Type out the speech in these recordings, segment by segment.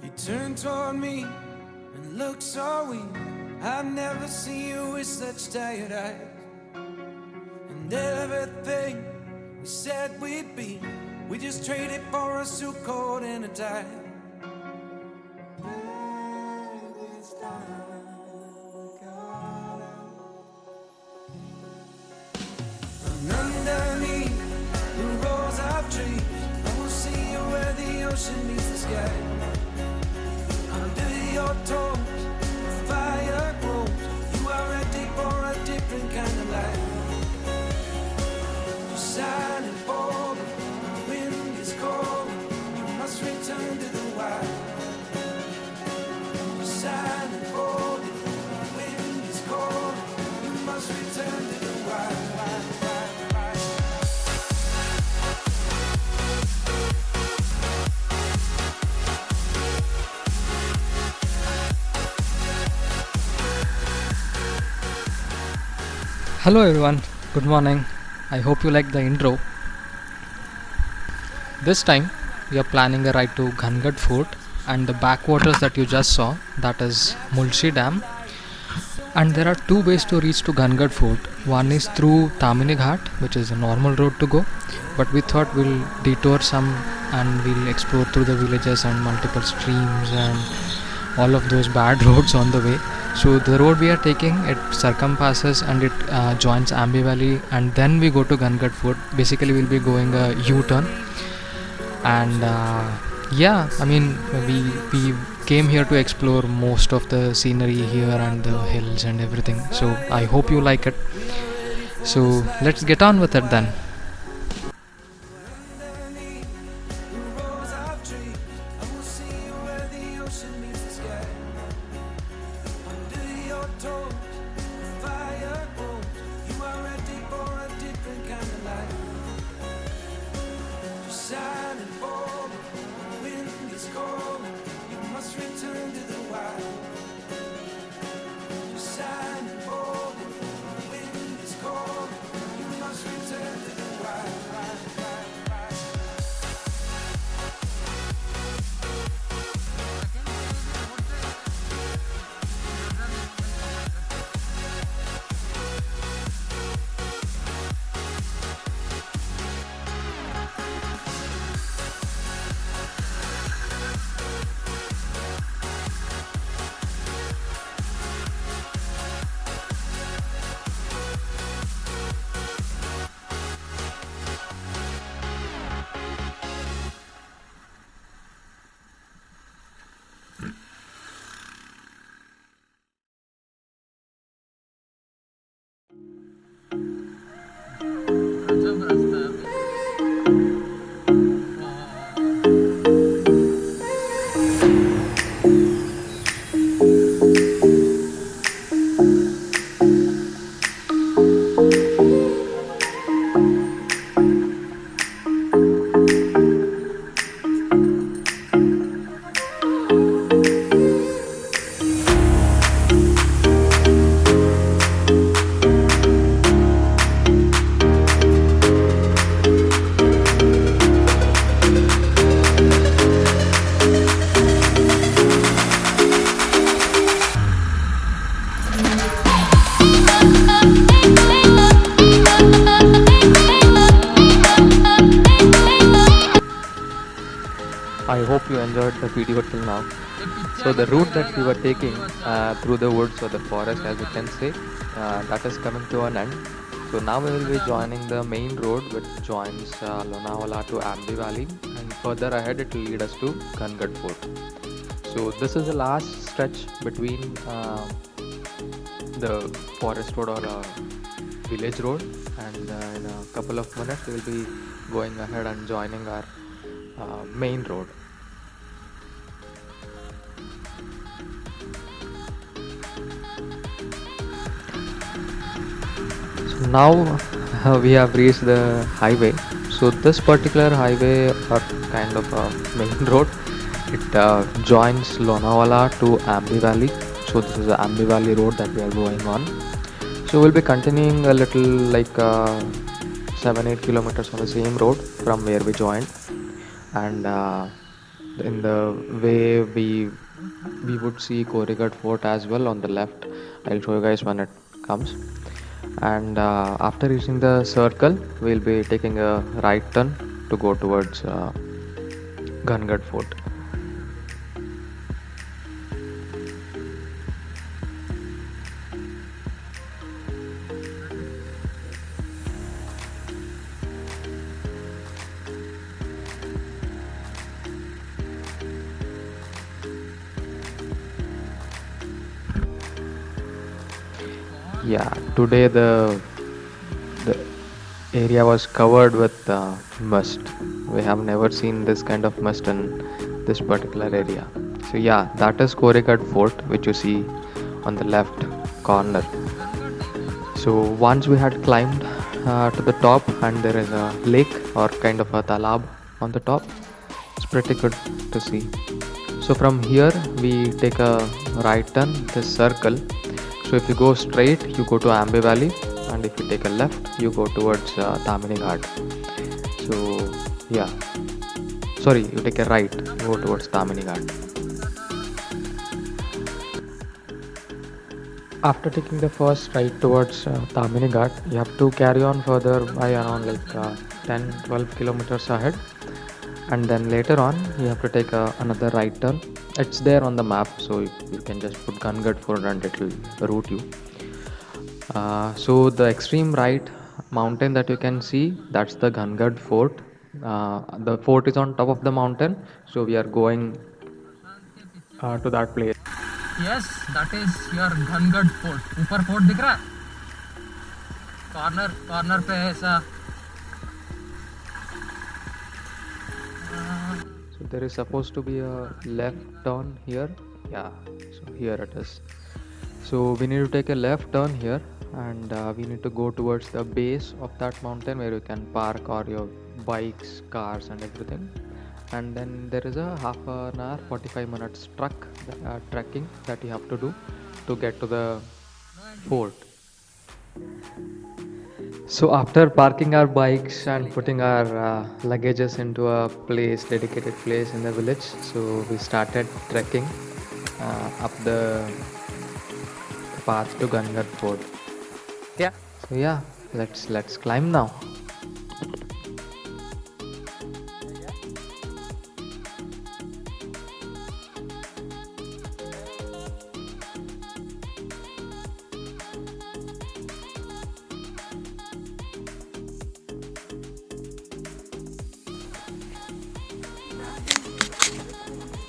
You turn toward me and look so weak. I've never seen you with such tired eyes. And everything we said we'd be, we just traded for a suit coat and a tie. And underneath the rows of trees, I will see you where the ocean meets the sky. Under your toes, the fire grows. You are ready for a different kind of life. You're silent, bold, the wind is cold. You must return to the wild. You're silent, bold, the wind is cold. You must return to the wild. Hello everyone, good morning. I hope you like the intro. This time we are planning a ride to Ghangat Fort and the backwaters that you just saw, that is Mulshi Dam. And there are two ways to reach to Ghangat Fort. One is through Tamini Ghat, which is a normal road to go, but we thought we'll detour some and we'll explore through the villages and multiple streams and all of those bad roads on the way. So the road we are taking, it circumpasses and it joins Ambi Valley, and then we go to Ghangat Fort. Basically we'll be going a U-turn, and we came here to explore most of the scenery here and the hills and everything. So I hope you like it. So let's get on with it then. Underneath the rows of trees, I will see you where the ocean meets the sky. Under your toes, the fire grows. You are ready for a different kind of life. You're silent, bold, the wind is cold. You must return to the wild. You're silent, bold, the wind is cold. You must return to the wild. I hope you enjoyed the video till now. So the route that we were taking through the woods or the forest, as you can say, that is coming to an end. So now we will be joining the main road which joins Lonavala to Ambi Valley, and further ahead it will lead us to Ghangat Fort. So this is the last stretch between the forest road or village road, and in a couple of minutes we will be going ahead and joining our main road. So now we have reached the highway. So this particular highway or kind of a main road, it joins Lonavala to Ambi Valley. So this is the Ambi Valley road that we are going on. So we'll be continuing a little like 7-8 kilometers on the same road from where we joined, and in the way we would see Koregat Fort as well on the left. I'll show you guys when it comes. And after reaching the circle, we'll be taking a right turn to go towards Gangad Fort. Yeah, today the area was covered with mist. We have never seen this kind of mist in this particular area. So yeah, that is Koregat Fort, which you see on the left corner. So once we had climbed to the top, and there is a lake or kind of a talab on the top. It's pretty good to see. So from here we take a right turn this circle. So if you go straight, you go to Ambe Valley, and if you take a left, you go towards Tamini Ghat. So yeah, sorry, you take a right, you go towards Tamini Ghat. After taking the first right towards Tamini Ghat, you have to carry on further by around like 10-12 kilometers ahead, and then later on you have to take another right turn. It's there on the map, so you can just put Gangad Fort and it will route you. So the extreme right mountain that you can see, that's the Gangad Fort. The fort is on top of the mountain, so we are going to that place. Yes, that is your Gangad Fort. ऊपर fort दिख रहा है, corner पे है ऐसा. So there is supposed to be a left turn here. Yeah, so here it is. So we need to take a left turn here, and we need to go towards the base of that mountain where you can park all your bikes, cars, and everything. And then there is a half an hour, 45 minutes trekking that you have to do to get to the fort. So after parking our bikes and putting our luggages into a dedicated place in the village, so we started trekking up the path to Gangad Fort. Yeah. So yeah, let's climb now.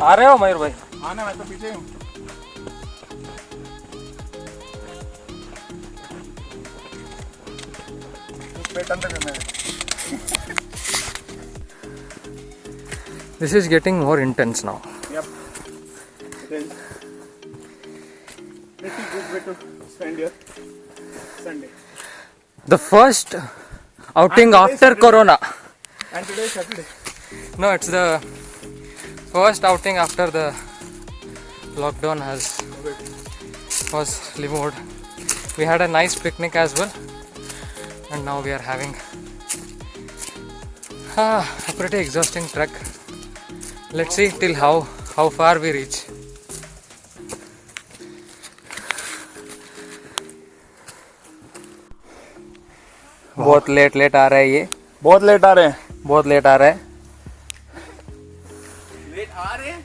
आ रहे हो मयूर भाई? आना, मैं तो पीछे हूँ. Pattern तक करना है. This is getting more intense now. Yep. It is. Pretty good way to spend your Sunday. The first outing And today after Saturday. Corona. And today is Saturday. No, it's the first outing after the lockdown was removed. We had a nice picnic as well, and now we are having a pretty exhausting trek. Let's see till how far we reach. बहुत late आ रहा है ये. बहुत late आ रहे हैं. बहुत late आ रहा है. लेट आ रहे हैं.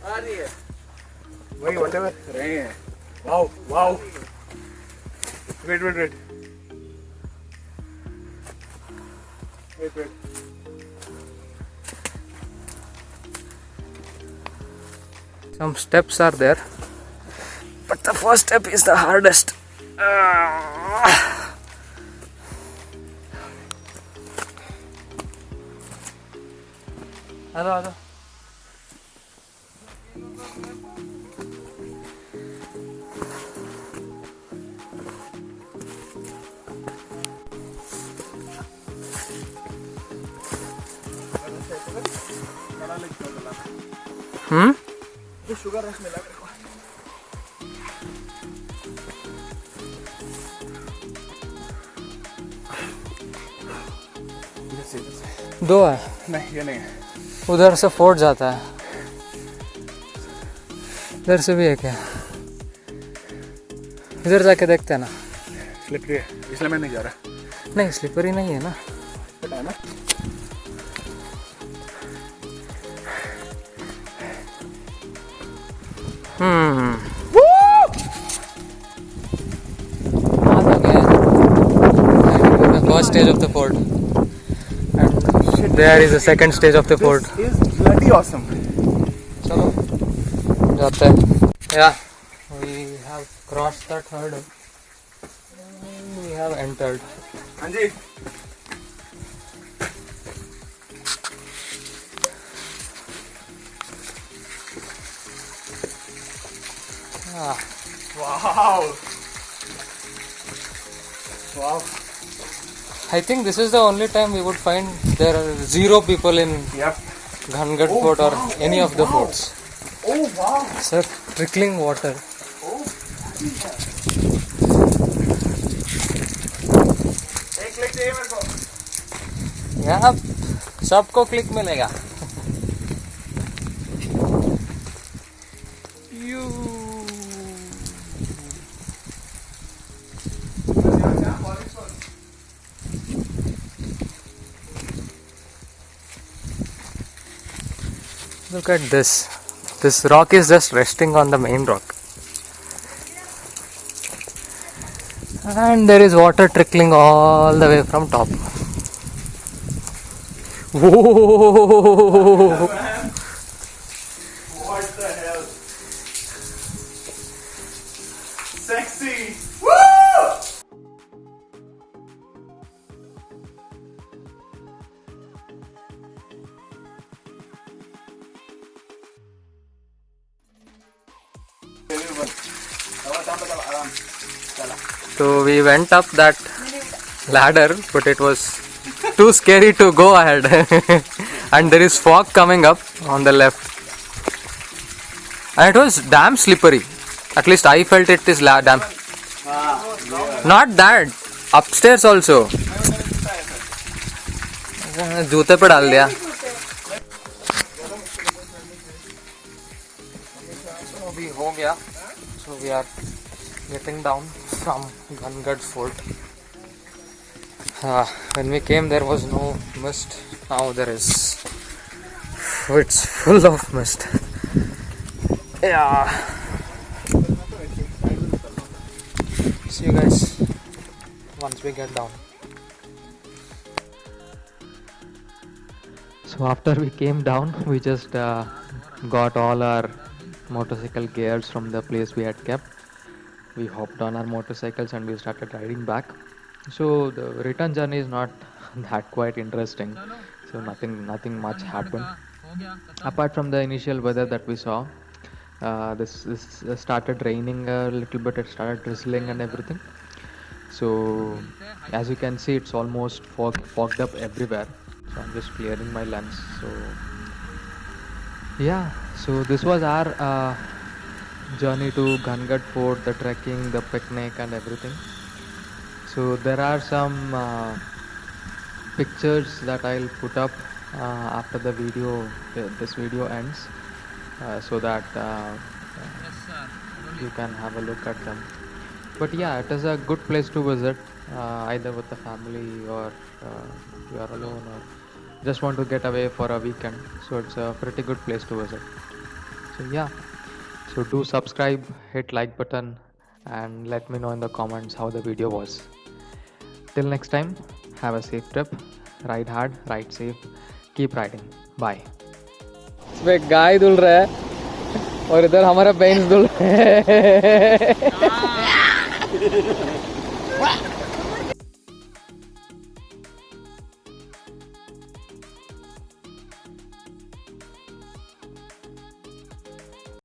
आ रही है. वही whatever रहे हैं. Wow. Wait. Some steps are there, but the first step is the hardest. Hello. Sugar रस मिला कर. दो है. नहीं, ये नहीं है. उधर से फोर्ट जाता है, इधर से भी है क्या? इधर जाके देखते हैं ना। स्लिपरी है इसलिए मैं नहीं जा रहा। नहीं स्लिपरी नहीं है ना। पता है ना? The first stage of the fort, and there is the second stage of the fort. This is bloody awesome. चलो जाते हैं। Yeah, we have crossed that hurdle. We have entered. हाँ जी। Ah, Wow. Wow. I think this is the only time we would find there are 0 people in Yep. Ghangat Fort or any of the forts. Oh wow. Sir, trickling water. एक click चाहिए मेरे को। यहाँ सबको click मिलेगा। Look at this. This rock is just resting on the main rock. And there is water trickling all the way from top. Whoa! What the hell? Sexy. Woo! So we went up that ladder, but it was too scary to go ahead. And there is fog coming up on the left. And it was damn slippery. At least I felt it is damn. Not that. Upstairs also. जूते पे डाल दिया. So अभी हो गया. So we are getting down from Ghangat Fort. When we came there was no mist. Now there is. It's full of mist. Yeah. See you guys once we get down. So after we came down, we just got all our motorcycle gears from the place we had kept. We hopped on our motorcycles and we started riding back. So the return journey is not that quite interesting. So nothing much happened. Apart from the initial weather that we saw, this started raining a little bit. It started drizzling and everything. So as you can see, it's almost fogged up everywhere. So I'm just clearing my lens. So yeah, so this was our journey to Ghangat Fort, the trekking, the picnic and everything. So there are some pictures that I'll put up after the video, this video ends, so that you can have a look at them. But yeah, it is a good place to visit, either with the family or you are alone or just want to get away for a weekend. So it's a pretty good place to visit. So yeah, so do subscribe, hit like button and let me know in the comments how the video was. Till next time, have a safe trip, ride hard, ride safe, keep riding. Bye. इसमें गाय धुल रहा है और इधर हमारा bench धुल रहा है.